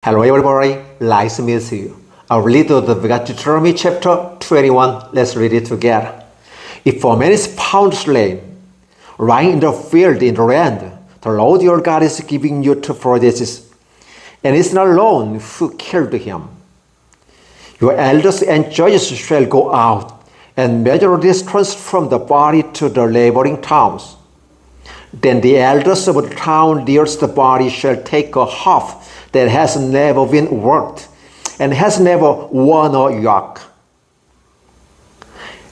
Hello everybody, nice to meet you. Our little Deuteronomy chapter 21, let's read it together. If a man is found slain, lying in the field in the land, the Lord your God is giving you to possess, and it's not alone who killed him. Your elders and judges shall go out and measure the distance from the body to the neighboring towns. Then the elders of the town nearest the body shall take a half that has never been worked and has never worn a yoke,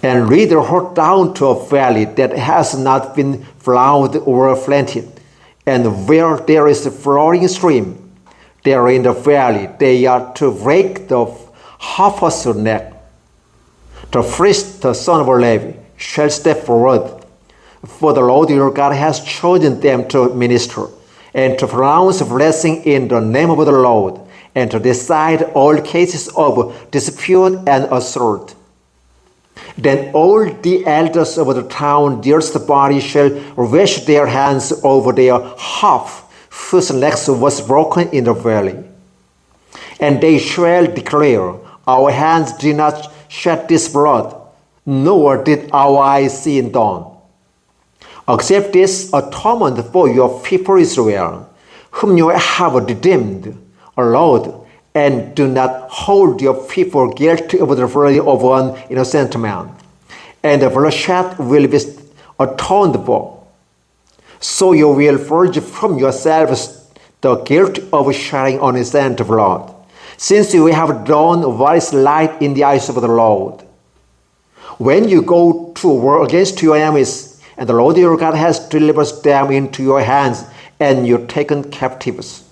and lead her down to a valley that has not been plowed or planted, and where there is a flowing stream, there in the valley they are to break the heifer's neck. The priest, the son of Levi, shall step forward, for the Lord your God has chosen them to minister, and to pronounce blessing in the name of the Lord, and to decide all cases of dispute and assault. Then all the elders of the town nearest the body shall wash their hands over their half, whose neck was broken in the valley. And they shall declare, our hands did not shed this blood, nor did our eyes see it done. Accept this atonement for your people Israel, whom you have redeemed, O Lord, and do not hold your people guilty of the blood of an innocent man, and the bloodshed will be atoned for. So you will purge from yourselves the guilt of shedding innocent blood, since you have done what is right in the eyes of the Lord. When you go to war against your enemies, and the Lord your God has delivered them into your hands, and you taken captives.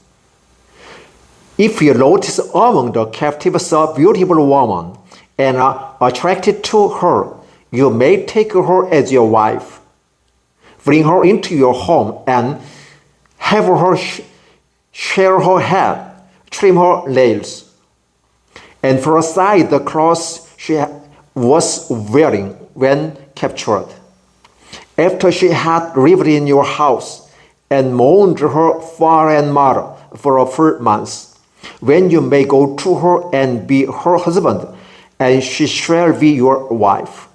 If you notice among the captives a beautiful woman, and are attracted to her, you may take her as your wife. Bring her into your home, and have her share her hair, trim her nails, and throw aside the clothes she was wearing when captured. After she had lived in your house, and mourned her father and mother for a full month, when you may go to her and be her husband, and she shall be your wife.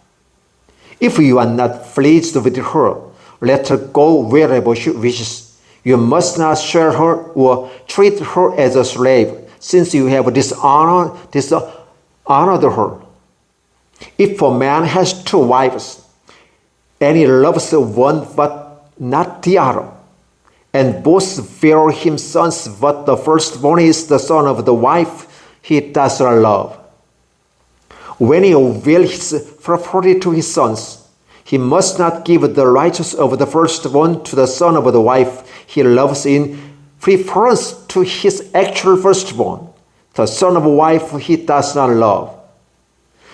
If you are not pleased with her, let her go wherever she wishes. You must not share her or treat her as a slave, since you have dishonored her. If a man has two wives, and he loves one but not the other, and both bear him sons, but the firstborn is the son of the wife he does not love. When he will his property to his sons, he must not give the rights of the firstborn to the son of the wife he loves in preference to his actual firstborn, the son of a wife he does not love.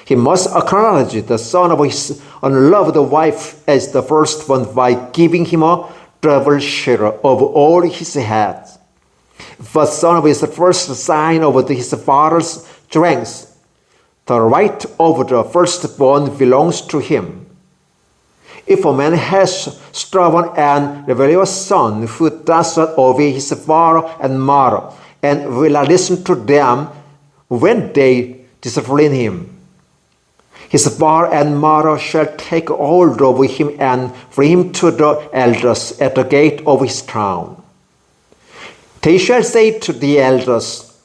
He must acknowledge the son of his unloved wife as the firstborn by giving him a double share of all his heads. The son of his first sign of his father's strength, the right of the firstborn belongs to him. If a man has stubborn and rebellious son who does not obey his father and mother, and will not listen to them when they discipline him, his father and mother shall take hold of him and bring him to the elders at the gate of his town. They shall say to the elders,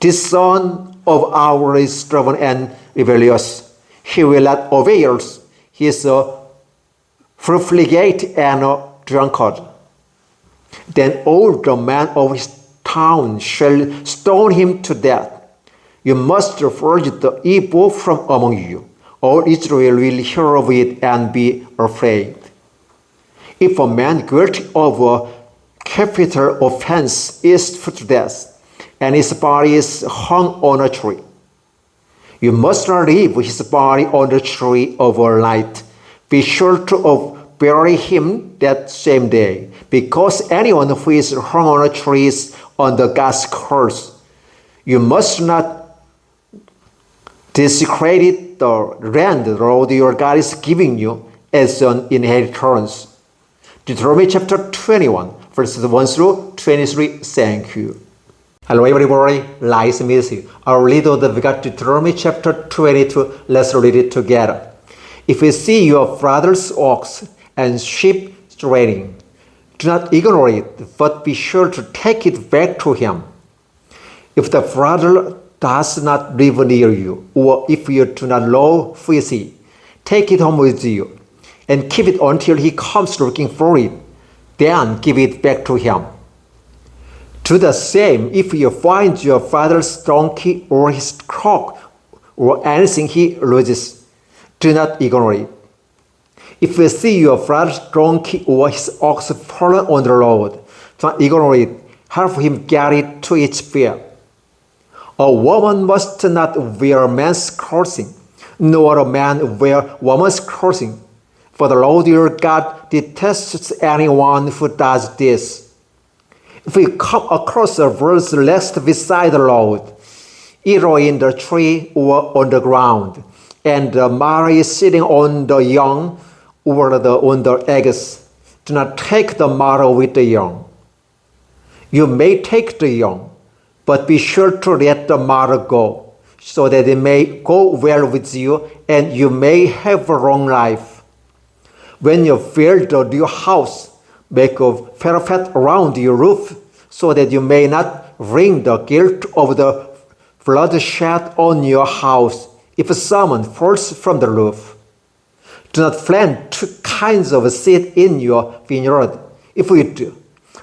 this son of ours is stubborn and rebellious. He will not obey us. He is a profligate and a drunkard. Then all the men of his town shall stone him to death. You must purge the evil from among you. All Israel will hear of it and be afraid. If a man guilty of a capital offense is put to death, and his body is hung on a tree, you must not leave his body on the tree overnight. Be sure to bury him that same day, because anyone who is hung on a tree is under God's curse. You must not desecrate the land the Lord your God is giving you as an inheritance. Deuteronomy chapter 21, verses 1 through 23. Thank you. Hello everybody, nice to meet you. Our little we got Deuteronomy chapter 22. Let's read it together. If you see your father's ox and sheep straying, do not ignore it, but be sure to take it back to him. If the father does not live near you, or if you do not know who is he, take it home with you, and keep it until he comes looking for it. Then give it back to him. Do the same if you find your father's donkey or his cock or anything he loses. Do not ignore it. If you see your father's donkey or his ox fallen on the road, do not ignore it. Help him get it to its fear. A woman must not wear men's clothing, nor a man wear woman's clothing. For the Lord your God detests anyone who does this. If you come across a verse left beside the road, either in the tree or on the ground, and the mother is sitting on the young or on the eggs, do not take the mother with the young. You may take the young, but be sure to let the mother go, so that it may go well with you and you may have a long life. When you build a new house, make a parapet around your roof, so that you may not bring the guilt of the bloodshed on your house if someone falls from the roof. Do not plant two kinds of seed in your vineyard. If you do,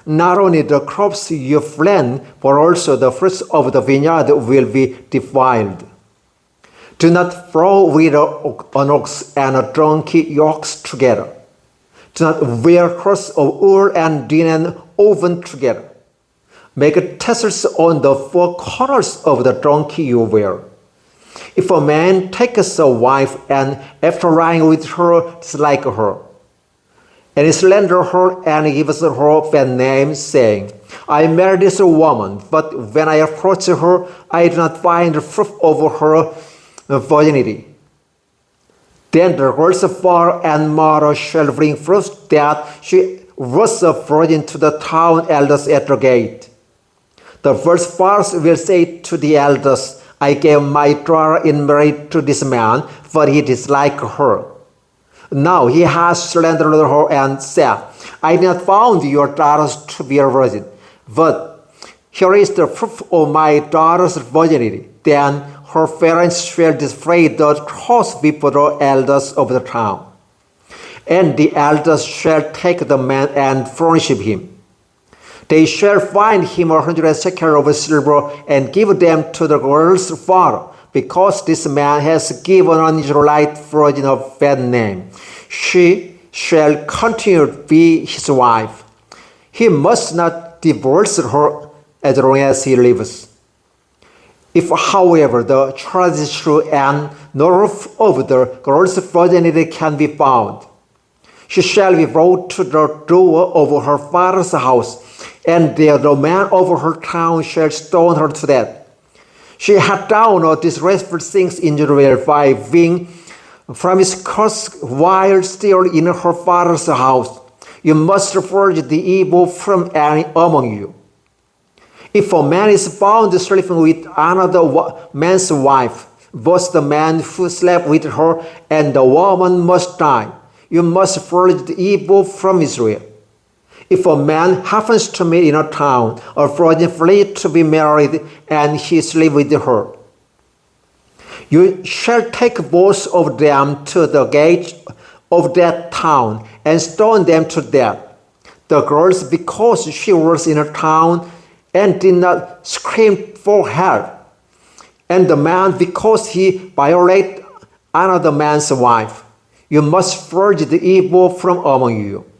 not only the crops you plant, but also the fruits of the vineyard will be defiled. Do not throw with an ox and a donkey yokes together. Do not wear cloths of wool and linen woven together. Make tassels on the four corners of the donkey you wear. If a man takes a wife and after lying with her dislike her, and he slanders her and gives her a bad name, saying, I married this woman, but when I approach her, I do not find proof of her virginity. Then the girl's father and mother shall bring proof that she was a virgin to the town elders at the gate. The first fathers will say to the elders, I gave my daughter in marriage to this man, but he disliked her. Now he has slandered her and said, I did not found your daughter to be a virgin, but here is the proof of my daughter's virginity. Then her parents shall display the cause before the elders of the town. And the elders shall take the man and furnish him. They shall find him 100 shekels of silver and give them to the girl's father, because this man has given an Israelite virgin a bad name. She shall continue to be his wife. He must not divorce her as long as he lives. If, however, the charge is true and no proof of the girl's virginity can be found, she shall be brought to the door of her father's house, and there the man of her town shall stone her to death. She had done a disgraceful things in Israel by being from his curse while still in her father's house. You must purge the evil from any among you. If a man is found sleeping with another man's wife, both the man who slept with her and the woman must die. You must purge the evil from Israel. If a man happens to meet in a town a virgin free to be married and he sleeps with her, you shall take both of them to the gate of that town and stone them to death. The girl, because she was in a town and did not scream for help, and the man, because he violated another man's wife. You must purge the evil from among you.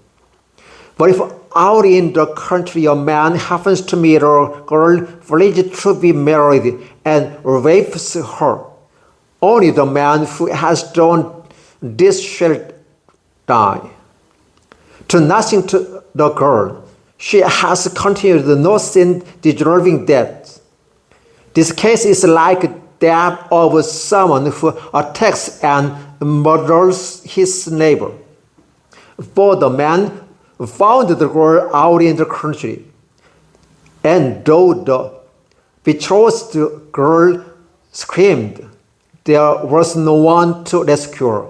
But if out in the country a man happens to meet a girl pledged to be married and rapes her, only the man who has done this shall die. To nothing to the girl, she has continued no sin deserving death. This case is like that of someone who attacks and murders his neighbor. For the man found the girl out in the country, and though the betrothed girl screamed. There was no one to rescue her.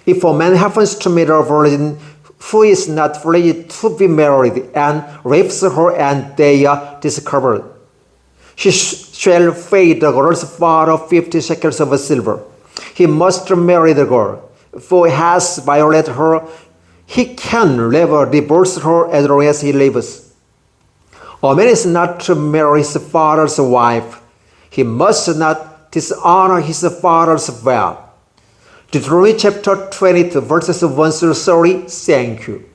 If a man happens to meet a virgin who is not ready to be married and rapes her and they are discovered, he shall pay the girl's father 50 shekels of silver. He must marry the girl, for he has violated her. He can never divorce her as long as he lives. A man is not to marry his father's wife. He must not dishonor his father's well. Deuteronomy chapter 22, verses 1 through 30. Thank you.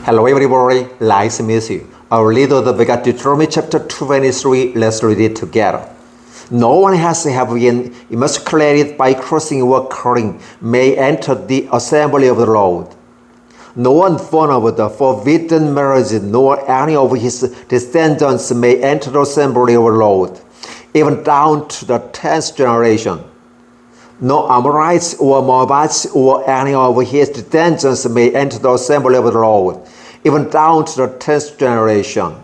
Hello everybody, nice to meet you. Our little we got Deuteronomy chapter 23. Let's read it together. No one has been emasculated by crossing or cutting may enter the assembly of the Lord. No one born of the forbidden marriage, nor any of his descendants may enter the assembly of the Lord, even down to the 10th generation. No Amorites or Moabites or any of his descendants may enter the assembly of the Lord, even down to the 10th generation.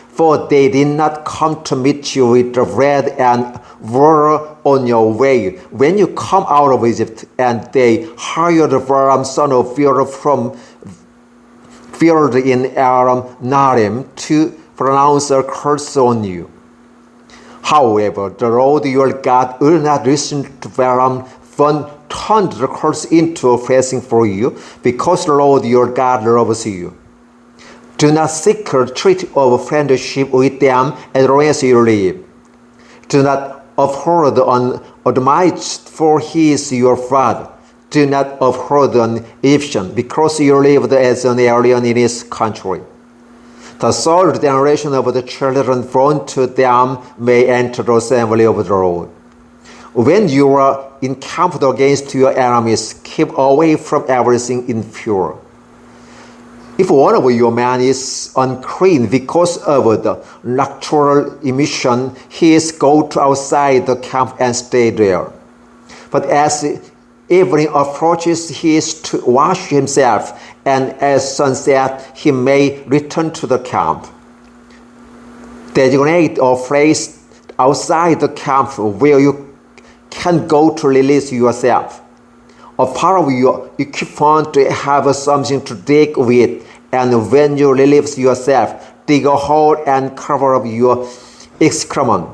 For they did not come to meet you with the bread and water on your way when you come out of Egypt, and they hired Balaam son of Beor from field in Aram Naharaim to pronounce a curse on you. However, the Lord your God will not listen to Balaam, but turned the curse into a blessing for you, because the Lord your God loves you. Do not seek a treaty of friendship with them as long as you live. Do not uphold an Edomite, for he is your father. Do not uphold an Egyptian, because you lived as an alien in his country. The third generation of the children born to them may enter the assembly of the Lord. When you are encamped against your enemies, keep away from everything impure. If one of your men is unclean because of the nocturnal emission, he is go to outside the camp and stay there. But as evening approaches, he is to wash himself, and as sunset, he may return to the camp. Designate a place outside the camp where you can go to release yourself. A part of your equipment to have something to dig with, and when you release yourself, dig a hole and cover up your excrement.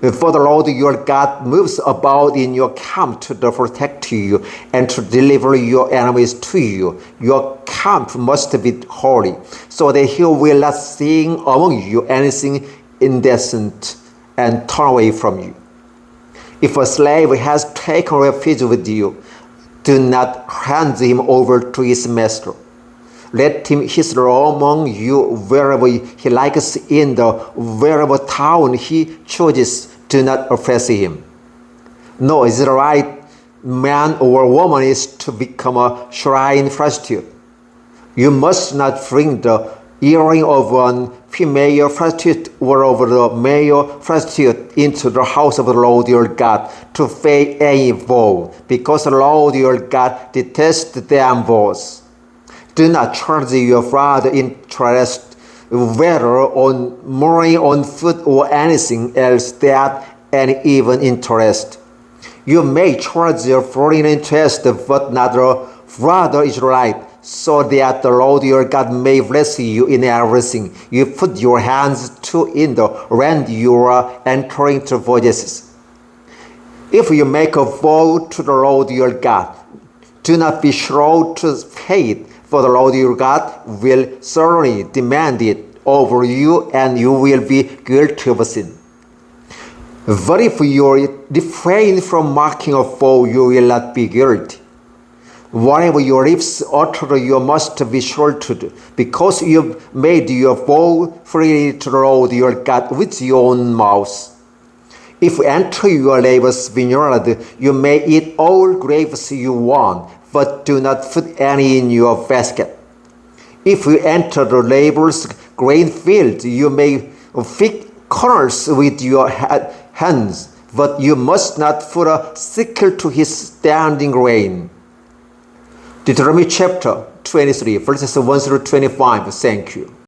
For the Lord your God moves about in your camp to protect you and to deliver your enemies to you. Your camp must be holy, so that he will not see among you anything indecent and turn away from you. If a slave has taken refuge with you, do not hand him over to his master. Let him hinder among you wherever he likes in the wherever town he chooses. Do not oppress him. No Israelite man or woman is to become a shrine prostitute. You must not bring the earring of one female prostitute or of the male prostitute into the house of the Lord your God to pay any vow, because the Lord your God detests them both. Do not charge your father interest, whether on money, on food, or anything else, that and even interest. You may charge your foreign interest, but not the brother Israelite, so that the Lord your God may bless you in everything you put your hands to in the land you are entering to possess. If you make a vow to the Lord your God, do not be slow to pay it, for the Lord your God will certainly demand it over you, and you will be guilty of sin. But if you refrain from making a vow, you will not be guilty. Whatever your lips utter, you must be sure to do, because you made your vow freely to the Lord your God with your own mouth. If you enter your neighbor's vineyard, you may eat all grapes you want, but do not put any in your basket. If you enter the neighbor's grain field, you may pick corners with your hands, but you must not put a sickle to his standing grain. Deuteronomy chapter 23, verses 1 through 25. Thank you.